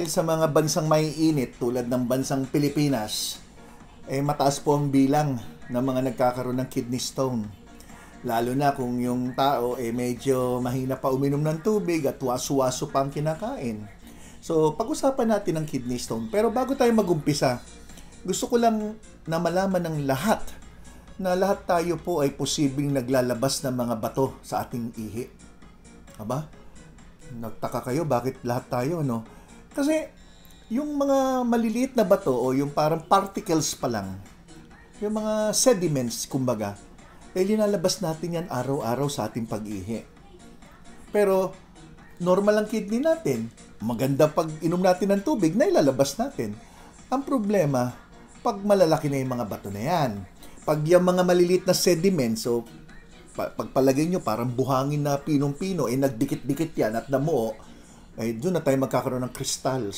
sa mga bansang maiinit tulad ng bansang Pilipinas, mataas po ang bilang ng mga nagkakaroon ng kidney stone. Lalo na kung yung tao medyo mahina pa uminom ng tubig at waso-waso pa ang kinakain. So, pag-usapan natin ang kidney stone. Pero bago tayo mag-umpisa, gusto ko lang na malaman ng lahat na lahat tayo po ay posibleng naglalabas ng mga bato sa ating ihi. Aba? Nagtaka kayo bakit lahat tayo, no? Kasi yung mga maliliit na bato o yung parang particles pa lang, yung mga sediments, kumbaga, linalabas natin yan araw-araw sa ating pag-ihi. Pero, normal ang kidney natin. Maganda pag inom natin ng tubig na ilalabas natin. Ang problema, pag malalaki na yung mga bato na yan. Pag yung mga maliliit na sediments, so, pagpalagay nyo, parang buhangin na pinong-pino, nagdikit-dikit yan at namuo, doon na tayo magkakaroon ng crystals.